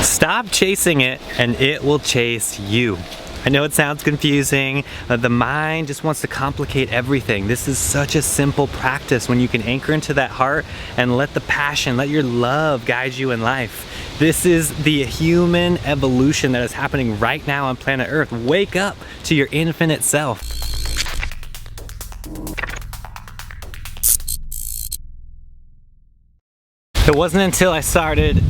Stop chasing it and it will chase you. I know it sounds confusing. The mind just wants to complicate everything. This is such a simple practice when you can anchor into that heart and let the passion, let your love guide you in life. This is the human evolution that is happening right now on planet Earth. Wake up to your infinite self. It wasn't until I started,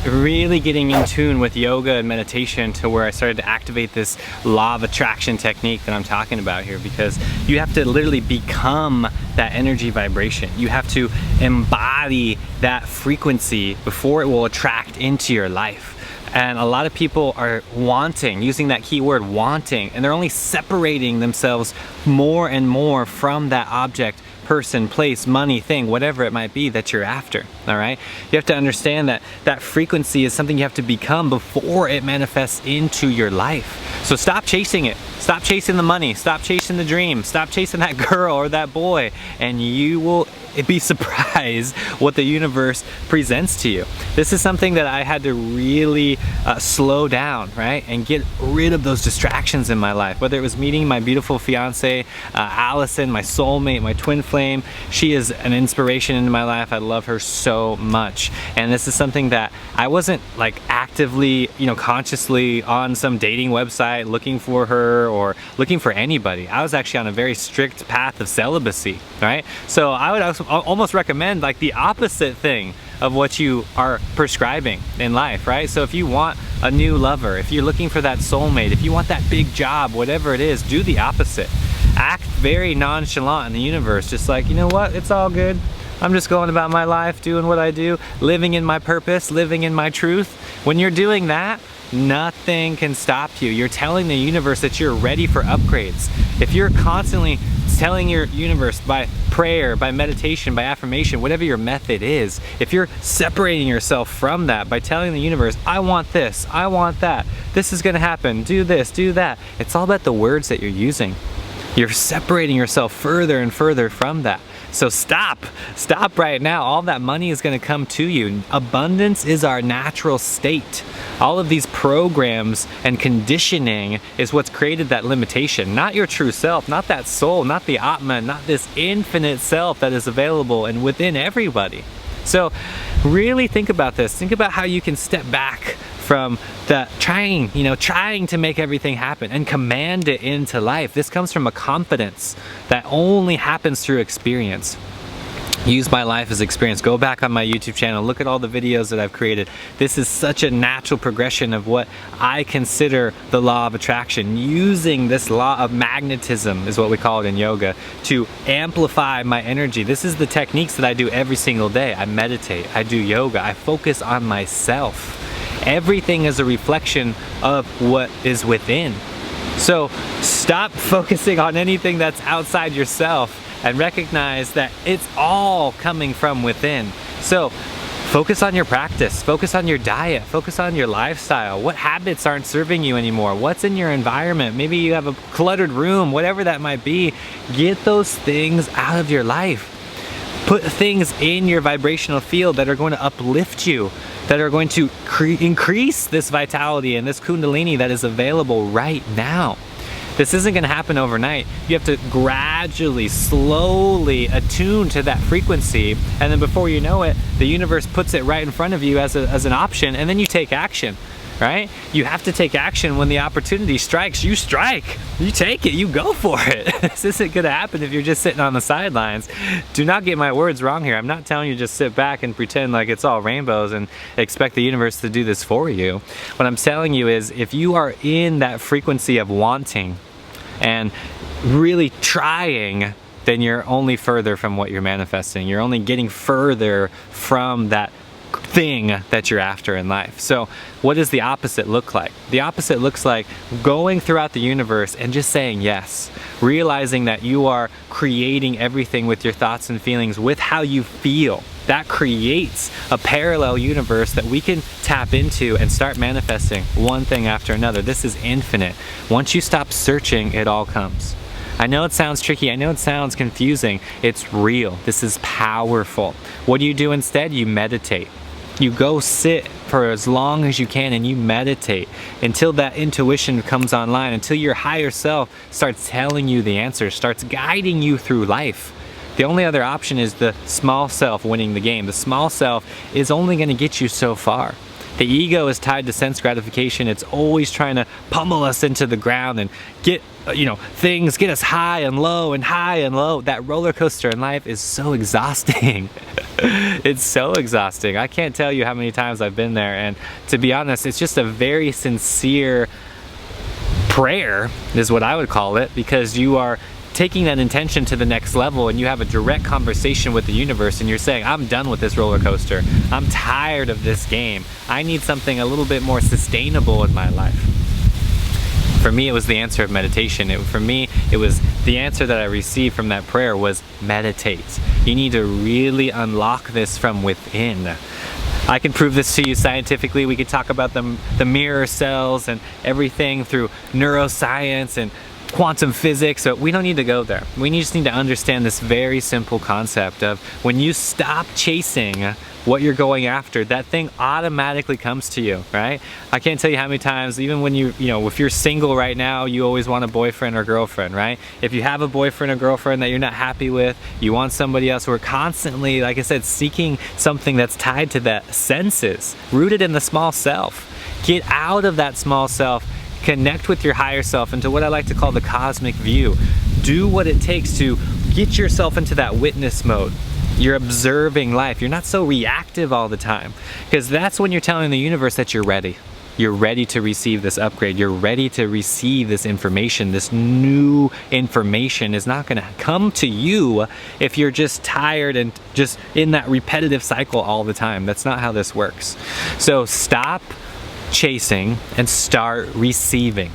really getting in tune with yoga and meditation to where I started to activate this law of attraction technique that I'm talking about here, because you have to literally become that energy vibration. You have to embody that frequency before it will attract into your life. And a lot of people are wanting, using that key word wanting, and they're only separating themselves more and more from that object, person, place, money, thing, whatever it might be that you're after. All right, you have to understand that that frequency is something you have to become before it manifests into your life. So stop chasing it. Stop chasing the money. Stop chasing the dream. Stop chasing that girl or that boy, and you will be surprised what the universe presents to you. This is something that I had to really slow down, right, and get rid of those distractions in my life. Whether it was meeting my beautiful fiance, Alison, my soulmate, my twin flame. She is an inspiration in my life. I love her so much, and this is something that I wasn't like actively, consciously on some dating website looking for her or looking for anybody. I was actually on a very strict path of celibacy, right? So I would also almost recommend like the opposite thing of what you are prescribing in life, right? So if you want a new lover, if you're looking for that soulmate, if you want that big job, whatever it is, do the opposite. Act very nonchalant in the universe, just like, you know what, it's all good. I'm just going about my life, doing what I do, living in my purpose, living in my truth. When you're doing that, nothing can stop you. You're telling the universe that you're ready for upgrades. If you're constantly telling your universe by prayer, by meditation, by affirmation, whatever your method is, if you're separating yourself from that by telling the universe, I want this, I want that, this is gonna happen, do this, do that. It's all about the words that you're using. You're separating yourself further and further from that. So stop right now. All that money is going to come to you. Abundance is our natural state. All of these programs and conditioning is what's created that limitation, not your true self, not that soul, not the Atman, not this infinite self that is available and within everybody. So really think about this. Think about how you can step back from the trying to make everything happen and command it into life. This comes from a confidence that only happens through experience. Use my life as experience. Go back on my YouTube channel, look at all the videos that I've created. This is such a natural progression of what I consider the law of attraction. Using this law of magnetism is what we call it in yoga, to amplify my energy. This is the techniques that I do every single day. I meditate, I do yoga, I focus on myself. Everything is a reflection of what is within. So stop focusing on anything that's outside yourself and recognize that it's all coming from within. So focus on your practice, focus on your diet, focus on your lifestyle. What habits aren't serving you anymore? What's in your environment? Maybe you have a cluttered room, whatever that might be. Get those things out of your life. Put things in your vibrational field that are going to uplift you, that are going to increase this vitality and this kundalini that is available right now. This isn't going to happen overnight. You have to gradually, slowly attune to that frequency, and then before you know it, the universe puts it right in front of you as an option, and then you take action, right? You have to take action when the opportunity strikes. You strike, you take it, you go for it. This isn't going to happen if you're just sitting on the sidelines. Do not get my words wrong here. I'm not telling you just sit back and pretend like it's all rainbows and expect the universe to do this for you. What I'm telling you is, if you are in that frequency of wanting and really trying, then you're only further from what you're manifesting. You're only getting further from that thing that you're after in life. So what does the opposite look like? The opposite looks like going throughout the universe and just saying yes, realizing that you are creating everything with your thoughts and feelings, with how you feel. That creates a parallel universe that we can tap into and start manifesting one thing after another. This is infinite. Once you stop searching, it all comes. I know it sounds tricky, I know it sounds confusing. It's real. This is powerful. What do you do instead? You meditate. You go sit for as long as you can and you meditate until that intuition comes online, until your higher self starts telling you the answer, starts guiding you through life. The only other option is the small self winning the game. The small self is only going to get you so far. The ego is tied to sense gratification. It's always trying to pummel us into the ground and get, things, get us high and low and high and low. That roller coaster in life is so exhausting. It's so exhausting. I can't tell you how many times I've been there. And to be honest, it's just a very sincere prayer, is what I would call it, because you are taking that intention to the next level and you have a direct conversation with the universe and you're saying, I'm done with this roller coaster. I'm tired of this game. I need something a little bit more sustainable in my life. For me, it was the answer of meditation. For me, it was the answer that I received from that prayer was meditate. You need to really unlock this from within. I can prove this to you scientifically. We could talk about the mirror cells and everything through neuroscience and quantum physics, but we don't need to go there. We just need to understand this very simple concept of when you stop chasing what you're going after, that thing automatically comes to you, right? I can't tell you how many times, even when if you're single right now, you always want a boyfriend or girlfriend, right? If you have a boyfriend or girlfriend that you're not happy with, you want somebody else. We're constantly, like I said, seeking something that's tied to the senses, rooted in the small self. Get out of that small self. Connect with your higher self into what I like to call the cosmic view. Do what it takes to get yourself into that witness mode. You're observing life. You're not so reactive all the time, because that's when you're telling the universe that you're ready. You're ready to receive this upgrade. You're ready to receive this information. This new information is not going to come to you if you're just tired and just in that repetitive cycle all the time. That's not how this works. So stop chasing and start receiving.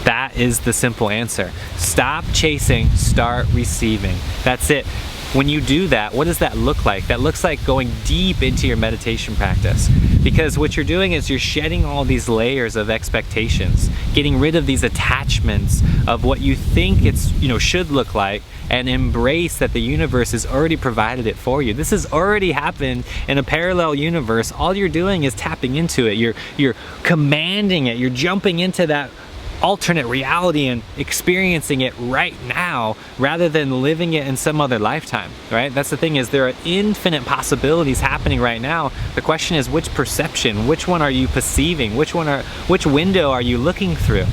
That is the simple answer. Stop chasing, start receiving. That's it. When you do that, what does that look like? That looks like going deep into your meditation practice, because what you're doing is you're shedding all these layers of expectations, getting rid of these attachments of what you think it's should look like, and embrace that the universe has already provided it for you. This has already happened in a parallel universe. All you're doing is tapping into it. You're commanding it. You're jumping into that alternate reality and experiencing it right now rather than living it in some other lifetime, right? That's the thing, is there are infinite possibilities happening right now. The question is, which perception, which one are you perceiving? Which window are you looking through?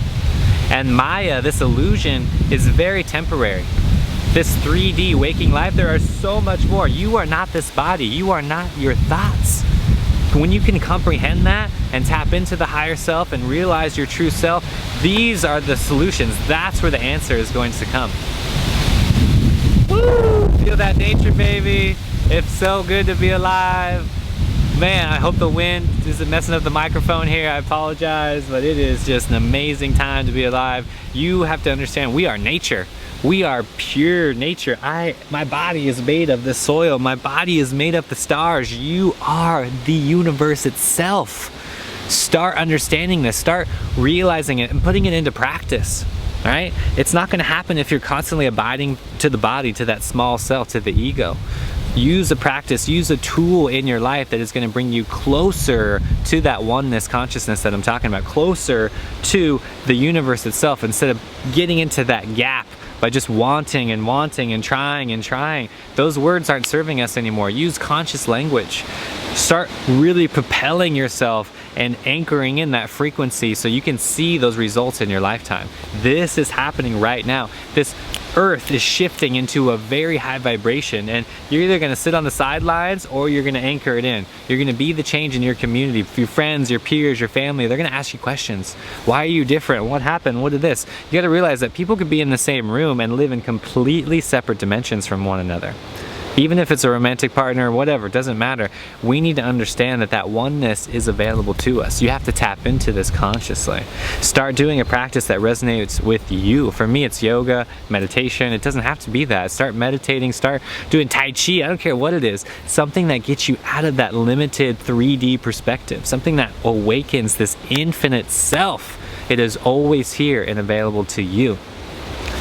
And Maya, this illusion, is very temporary. This 3D waking life, there are so much more. You are not this body. You are not your thoughts. When you can comprehend that and tap into the higher self and realize your true self, these are the solutions. That's where the answer is going to come. Woo! Feel that nature, baby. It's so good to be alive. Man, I hope the wind isn't messing up the microphone here. I apologize, but it is just an amazing time to be alive. You have to understand, we are nature. We are pure nature. My body is made of the soil. My body is made of the stars. You are the universe itself. Start understanding this. Start realizing it and putting it into practice. All right? It's not going to happen if you're constantly abiding to the body, to that small self, to the ego. Use a practice, use a tool in your life that is going to bring you closer to that oneness consciousness that I'm talking about, closer to the universe itself, instead of getting into that gap by just wanting and trying. Those words aren't serving us anymore. Use conscious language. Start really propelling yourself and anchoring in that frequency so you can see those results in your lifetime. This is happening right now. This earth is shifting into a very high vibration, and you're either going to sit on the sidelines or you're going to anchor it in. You're going to be the change in your community. Your friends, your peers, your family, they're going to ask you questions. Why are you different? What happened? What did this? You got to realize that people could be in the same room and live in completely separate dimensions from one another. Even if it's a romantic partner or whatever, it doesn't matter. We need to understand that that oneness is available to us. You have to tap into this consciously. Start doing a practice that resonates with you. For me, it's yoga, meditation. It doesn't have to be that. Start meditating, start doing Tai Chi. I don't care what it is. Something that gets you out of that limited 3D perspective. Something that awakens this infinite self. It is always here and available to you.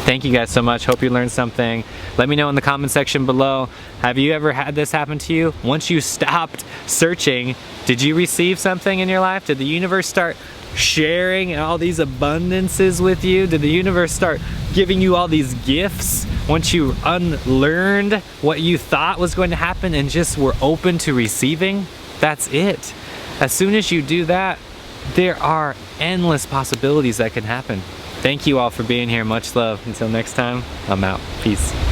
Thank you guys so much. Hope you learned something. Let me know in the comment section below. Have you ever had this happen to you? Once you stopped searching, did you receive something in your life? Did the universe start sharing all these abundances with you? Did the universe start giving you all these gifts once you unlearned what you thought was going to happen and just were open to receiving? That's it. As soon as you do that, there are endless possibilities that can happen. Thank you all for being here. Much love. Until next time, I'm out. Peace.